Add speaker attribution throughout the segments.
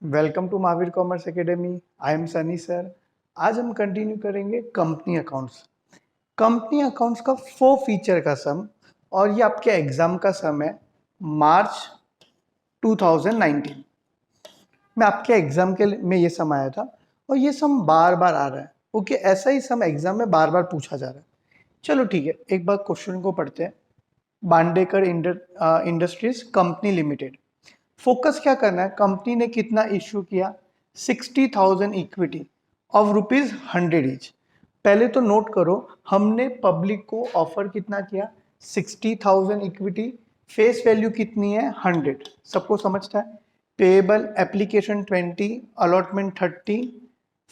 Speaker 1: Welcome to Mahavir Commerce Academy. I am Sunny sir. आज हम continue करेंगे कंपनी अकाउंट्स। कंपनी अकाउंट्स का 4 फीचर का सम और ये आपके एग्जाम का सम है मार्च 2019 में। आपके एग्जाम के में ये सम आया था और ये सम बार बार आ रहा है। ओके, ऐसा ही सम एग्जाम में बार बार पूछा जा रहा है। चलो ठीक है, एक बार क्वेश्चन को पढ़ते हैं। बांडेकर इंडस्ट्रीज कंपनी लिमिटेड। फोकस क्या करना है, कंपनी ने कितना इश्यू किया, 60,000 इक्विटी ऑफ ₹100 ईच। पहले तो नोट करो, हमने पब्लिक को ऑफर कितना किया, 60,000 इक्विटी। फेस वैल्यू कितनी है, 100। सबको समझता है। Payable application 20, allotment 30,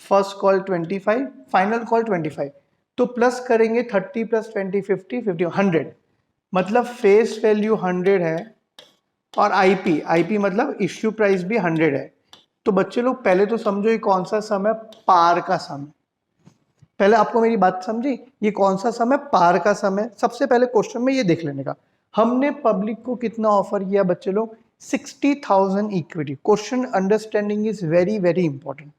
Speaker 1: first call 25, final call 25। तो प्लस करेंगे 30 + 20 50 50 100, मतलब फेस वैल्यू 100 है और आईपी मतलब इश्यू प्राइस भी 100 है। तो बच्चे लोग पहले तो समझो ये कौन सा सम है, पार का सम है। पहले आपको मेरी बात समझी, ये कौन सा सम है, पार का सम है। सबसे पहले क्वेश्चन में ये देख लेने का, हमने पब्लिक को कितना ऑफर किया बच्चे लोग, 60,000 equity. Question understanding is very very important.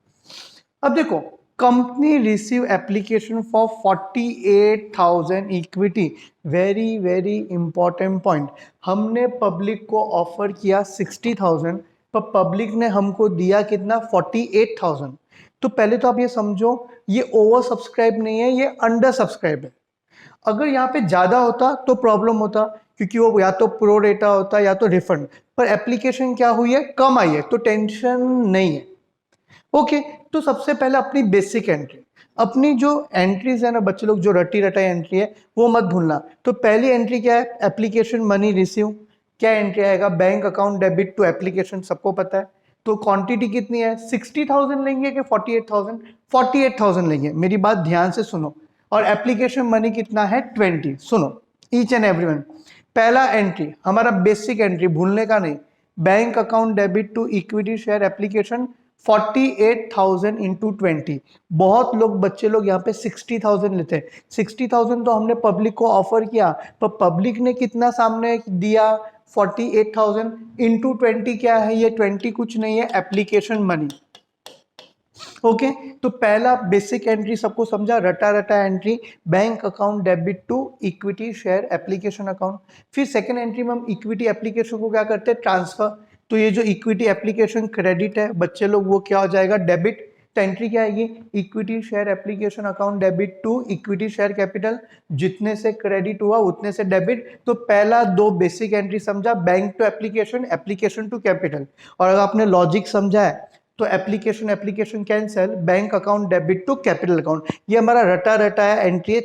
Speaker 1: अब देखो, company receive application for 48,000 equity. Very very important point. हमने पब्लिक को ऑफर किया 60,000 पर पब्लिक ने हमको दिया कितना, 48,000। तो पहले तो आप ये समझो, ये ओवर सब्सक्राइब नहीं है, ये अंडर सब्सक्राइब है। अगर यहाँ पे ज्यादा होता तो प्रॉब्लम होता, क्योंकि वो या तो प्रो रेटा होता या तो रिफंड। पर एप्लीकेशन क्या हुई है, कम आई है, तो टेंशन नहीं है। ओके, तो सबसे पहले अपनी बेसिक एंट्री, अपनी जो एंट्रीज है ना बच्चे लोग, जो रटी रटाई एंट्री है वो मत भूलना। तो पहली एंट्री क्या है, एप्लीकेशन मनी रिसीव। क्या एंट्री आएगा, bank account debit to application, सबको पता है। तो क्वांटिटी कितनी है, 60,000 लेंगे कि 48,000, 48,000 लेंगे। मेरी बात ध्यान से सुनो। और एप्लीकेशन मनी कितना है, 20। सुनो ईच एंड एवरीवन, पहला एंट्री हमारा बेसिक एंट्री, भूलने का नहीं। Bank account debit to equity share application 48,000 into 20। बहुत लोग बच्चे लोग यहाँ पे 60,000 लेते हैं। 60,000 तो हमने पब्लिक को ऑफर किया, पर पब्लिक ने कितना सामने दिया, 48,000 इंटू 20। क्या है ये, 20 कुछ नहीं है, एप्लीकेशन मनी। ओके, तो पहला बेसिक एंट्री सबको समझा, रटा रटा entry, bank account debit to equity share application account. फिर सेकंड एंट्री में हम इक्विटी एप्लीकेशन को क्या करते हैं, ट्रांसफर। तो ये जो इक्विटी एप्लीकेशन क्रेडिट है बच्चे लोग, वो क्या हो जाएगा, डेबिट। तो एंट्री क्या आएगी, equity share application account debit to equity share capital. जितने से क्रेडिट हुआ उतने से डेबिट। तो पहला दो बेसिक एंट्री समझा, bank to application, application to capital. और अगर आपने लॉजिक समझा है तो application cancel, bank account debit to capital account. ये हमारा रटा रटाया एंट्री है।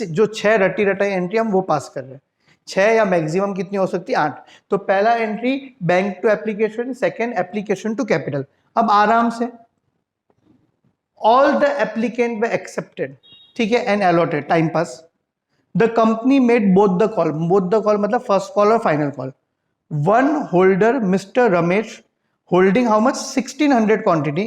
Speaker 1: जो 6 रटी रटाई एंट्री हम वो पास कर रहे हैं। 6 या मैक्सिमम कितनी हो सकती है, 8। तो पहला entry bank to application, second application to capital. अब आराम से, all the applicant were accepted, ठीक है, and allotted, time pass. The company made both the call, both the call मतलब फर्स्ट कॉल और final call. One holder mister Ramesh holding how much, 1600 quantity,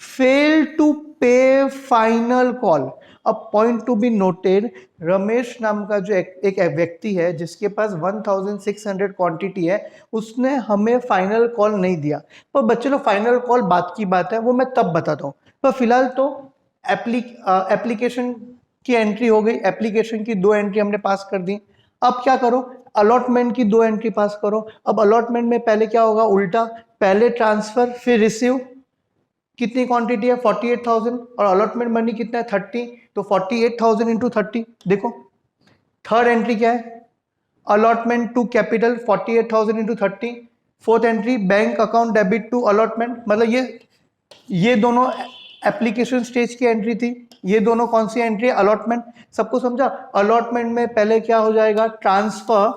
Speaker 1: failed to pay final call। अब point to be noted, Ramesh नाम का जो एक व्यक्ति है जिसके पास 1600 क्वांटिटी है, उसने हमें फाइनल कॉल नहीं दिया। पर बच्चे लोग फाइनल कॉल बात की बात है, वो मैं तब बताता हूँ। पर फिलहाल तो एप्लीकेशन की एंट्री हो गई, एप्लीकेशन की 2 एंट्री हमने पास कर दी। अब क्या करो, अलॉटमेंट की 2 एंट्री पास करो। अब अलॉटमेंट में पहले क्या होगा, उल्टा, पहले ट्रांसफर फिर रिसीव। कितनी क्वांटिटी है, 48,000, और अलॉटमेंट मनी कितना है, 30। तो 48,000 इंटू 30। देखो थर्ड एंट्री क्या है, allotment to capital, 48,000 into 30। Fourth entry bank account debit to allotment, मतलब ये दोनों एप्लीकेशन स्टेज की एंट्री थी, ये दोनों कौन सी एंट्री है, अलॉटमेंट। सबको समझा। अलॉटमेंट में पहले क्या हो जाएगा, ट्रांसफर,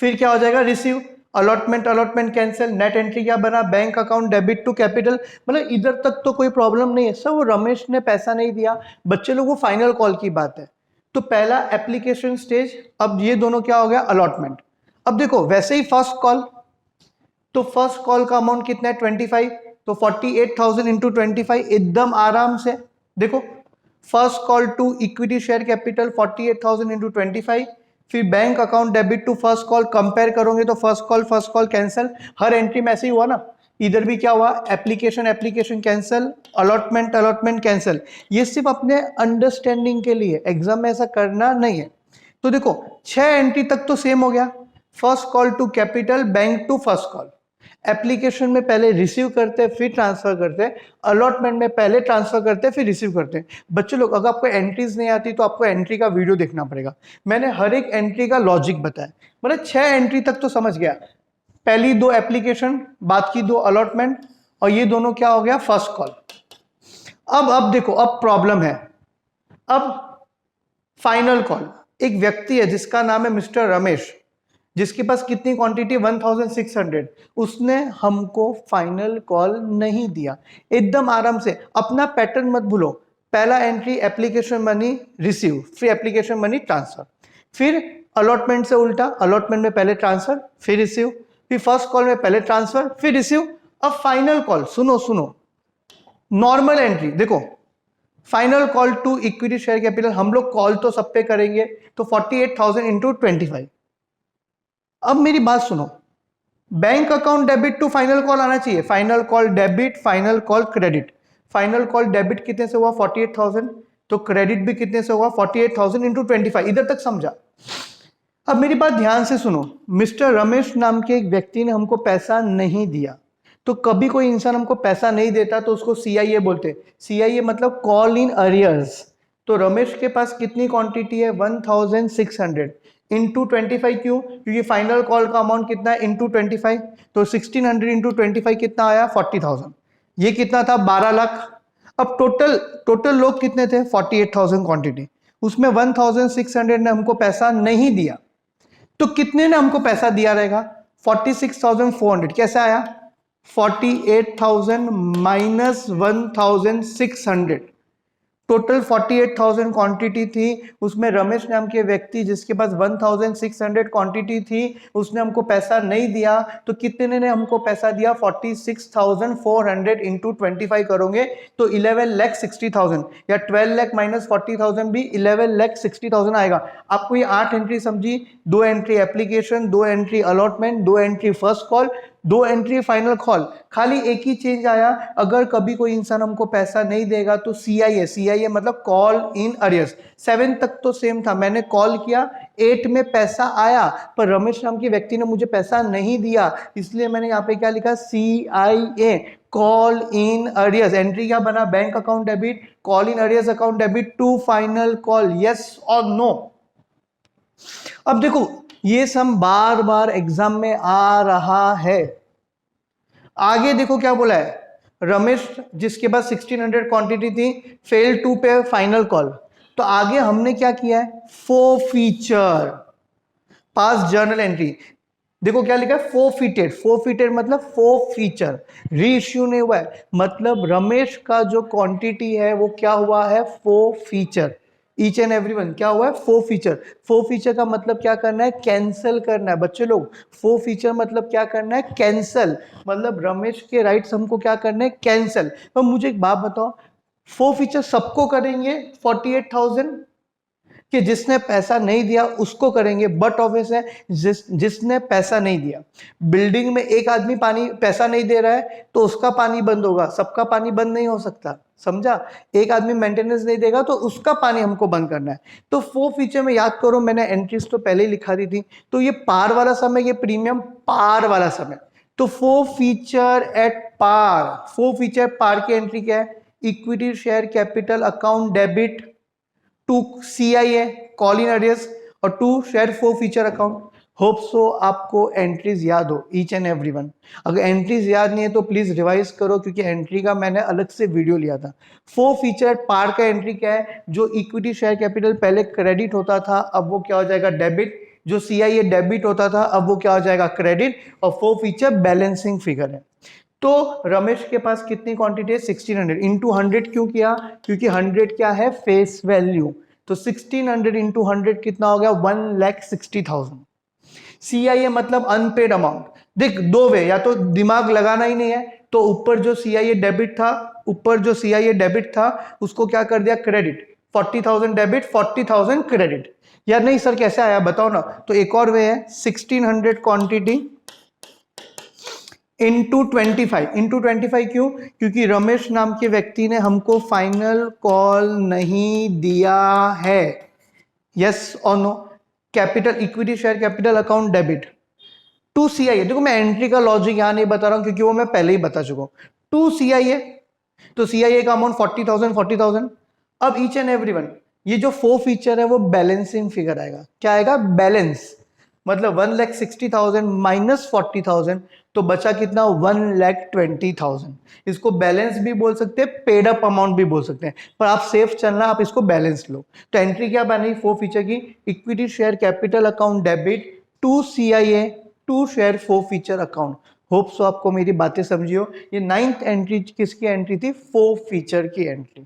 Speaker 1: फिर क्या हो जाएगा, receive. Allotment cancel, net entry क्या बना, bank account debit to capital. मतलब इधर तक तो कोई प्रॉब्लम नहीं है सर, वो रमेश ने पैसा नहीं दिया, बच्चे लोग वो फाइनल कॉल की बात है। तो पहला एप्लीकेशन स्टेज, अब ये दोनों क्या हो गया, अलॉटमेंट। अब देखो वैसे ही फर्स्ट कॉल, तो फर्स्ट कॉल का अमाउंट कितना है, 25। तो 48,000 इंटू 25, एकदम आराम से। देखो first call to equity share capital 48,000 into 25। फिर bank account debit to first call, compare करोगे तो फर्स्ट कॉल कैंसिल। हर एंट्री में ऐसे ही हुआ ना, इधर भी क्या हुआ, application application cancel, allotment allotment cancel. ये सिर्फ अपने अंडरस्टैंडिंग के लिए, एग्जाम में ऐसा करना नहीं है। तो देखो 6 एंट्री तक तो सेम हो गया, first call to capital, bank to first call. Application में पहले रिसीव करते हैं फिर ट्रांसफर करते हैं, अलॉटमेंट में पहले ट्रांसफर करते हैं फिर रिसीव करते हैं। बच्चों लोग अगर आपको एंट्रीज नहीं आती तो आपको एंट्री का वीडियो देखना पड़ेगा, मैंने हर एक एंट्री का लॉजिक बताया। मतलब 6 एंट्री तक तो समझ गया, पहली 2 एप्लीकेशन, बाद की 2 अलॉटमेंट, और ये दोनों क्या हो गया, फर्स्ट कॉल। अब देखो, अब प्रॉब्लम है। अब फाइनल कॉल, एक व्यक्ति है जिसका नाम है मिस्टर रमेश, जिसके पास कितनी क्वांटिटी, 1600, उसने हमको फाइनल कॉल नहीं दिया। एकदम आराम से, अपना पैटर्न मत भूलो, पहला एंट्री एप्लीकेशन मनी रिसीव, फिर एप्लीकेशन मनी ट्रांसफर, फिर अलॉटमेंट से उल्टा, अलॉटमेंट में पहले ट्रांसफर फिर रिसीव, फिर फर्स्ट कॉल में पहले ट्रांसफर फिर रिसीव। अब फाइनल कॉल, सुनो नॉर्मल एंट्री देखो, final call to equity share capital, हम लोग कॉल तो सब पे करेंगे, तो 48,000 इंटू 25। अब मेरी बात सुनो, bank account debit to final call आना चाहिए, final call debit, final call credit. Final call debit कितने से हुआ, 48,000, तो क्रेडिट भी कितने से होगा, 48,000 इंटू 25। इधर तक समझा। अब मेरी बात ध्यान से सुनो, मिस्टर रमेश नाम के एक व्यक्ति ने हमको पैसा नहीं दिया। तो कभी कोई इंसान हमको पैसा नहीं देता तो उसको CIA बोलते, CIA मतलब कॉल इन अरियर्स। तो रमेश के पास कितनी क्वांटिटी है, 1600 इंटू 25। क्यों, क्योंकि फाइनल कॉल का अमाउंट कितना है, इंटू 25, तो 1600 इंटू 25 कितना आया, 40,000। ये कितना था, 12 लाख। अब टोटल लोग कितने थे, 48,000 क्वांटिटी, उसमें 1600 ने हमको पैसा नहीं दिया, तो कितने ने हमको पैसा दिया रहेगा, 46,400। कैसे आया, 48,000 माइनस 1,600, टोटल 48,000 क्वांटिटी थी, उसमें रमेश नाम के व्यक्ति जिसके पास 1,600 क्वांटिटी थी, उसने हमको पैसा नहीं दिया। तो कितने ने हमको पैसा दिया, 46,400 इंटू 25 करोगे तो 11,60,000, या 12 लाख माइनस 40,000 भी 11,60,000 आएगा। आपको ये 8 एंट्री समझी, 2 entry application, 2 entry allotment, 2 entry first call, 2 entry final call. खाली एक ही चेंज आया, अगर कभी कोई इंसान हमको पैसा नहीं देगा तो CIA मतलब कॉल इन अरियर्स। 7 तक तो सेम था, मैंने कॉल किया, 8 में पैसा आया, पर रमेश नाम के व्यक्ति ने मुझे पैसा नहीं दिया, इसलिए मैंने यहाँ पे क्या लिखा, CIA call in arrears. Entry क्या बना, bank account debit, call in arrears account debit to final call, yes और नो। अब देखो, ये सम बार बार एग्जाम में आ रहा है। आगे देखो क्या बोला है, रमेश जिसके पास 1600 क्वांटिटी थी, फेल टू पे फाइनल कॉल। तो आगे हमने क्या किया है, फोरफीचर, पास जर्नल एंट्री। देखो क्या लिखा है, फोरफीटेड मतलब फोरफीचर, रीइश्यू नहीं हुआ है, मतलब रमेश का जो क्वांटिटी है वो क्या हुआ है, फोरफीचर। ईच एंड एवरीवन क्या हुआ है, फोरफीचर का मतलब क्या करना है, कैंसिल करना है। बच्चे लोग, फोरफीचर मतलब क्या करना है, कैंसिल, मतलब रमेश के राइट्स हमको क्या करना है, कैंसिल। तो मुझे एक बात बताओ, फोरफीचर सबको करेंगे 48,000, कि जिसने पैसा नहीं दिया उसको करेंगे, बट ऑब्वियस है जिसने पैसा नहीं दिया। बिल्डिंग में एक आदमी पानी पैसा नहीं दे रहा है तो उसका पानी बंद होगा, सबका पानी बंद नहीं हो सकता, समझा। एक आदमी मेंटेनेंस नहीं देगा तो उसका पानी हमको बंद करना है। तो फोरफीचर में याद करो, मैंने एंट्रीज तो पहले ही लिखा दी थी। तो ये पार वाला समय, ये प्रीमियम पार वाला समय। तो forfeiture at par, forfeiture par की एंट्री क्या है, equity share capital account debit to CIA call in arrears, और to share forfeiture account. Hope so आपको एंट्रीज याद हो, ईच एंड एवरीवन। अगर एंट्रीज याद नहीं है तो प्लीज रिवाइज करो, क्योंकि एंट्री का मैंने अलग से वीडियो लिया था। फोरफीचर पार का एंट्री क्या है, जो इक्विटी शेयर कैपिटल पहले क्रेडिट होता था अब वो क्या हो जाएगा, डेबिट। जो CIA डेबिट होता था अब वो क्या हो जाएगा, क्रेडिट। और फोरफीचर बैलेंसिंग फिगर है। तो रमेश के पास कितनी क्वांटिटी है, 1600 इंटू 100। क्यों किया, क्योंकि 100 क्या है, फेस वैल्यू। तो 1600 इंटू 100 कितना हो गया, 1,60,000। CIA मतलब अनपेड अमाउंट। देख, दो वे, या तो दिमाग लगाना ही नहीं है तो ऊपर जो CIA डेबिट था उसको क्या कर दिया, क्रेडिट। 40,000 debit, 40,000 credit. यार नहीं सर कैसे आया बताओ ना। तो एक और वे है, 1600 क्वांटिटी इंटू 25 क्यों? क्योंकि रमेश नाम के व्यक्ति ने हमको फाइनल कॉल नहीं दिया है। यस और no? Capital equity share capital account debit to CIA. देखो मैं एंट्री का लॉजिक यहां नहीं बता रहा हूं क्योंकि वो मैं पहले ही बता चुका हूं। टू सीआईए, तो सीआईए का अमाउंट 40,000। अब ईच एंड एवरीवन, ये जो 4 फीचर है वो बैलेंसिंग फिगर आएगा। क्या आएगा? बैलेंस। मतलब 1,60,000 माइनस 40,000, तो बचा कितना? 1,20,000। इसको बैलेंस भी बोल सकते हैं, पेड अप अमाउंट भी बोल सकते हैं, पर आप सेफ चलना, आप इसको बैलेंस लो। तो एंट्री क्या बनी 4 फीचर की? Equity share capital account debit to CIA to share 4 feature account. Hope so आपको मेरी बातें समझी हो। ये 9th एंट्री किसकी एंट्री थी? 4 फीचर की एंट्री।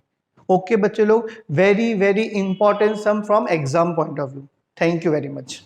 Speaker 1: ओके बच्चे लोग, very very important sum from exam point of view. Thank you very much.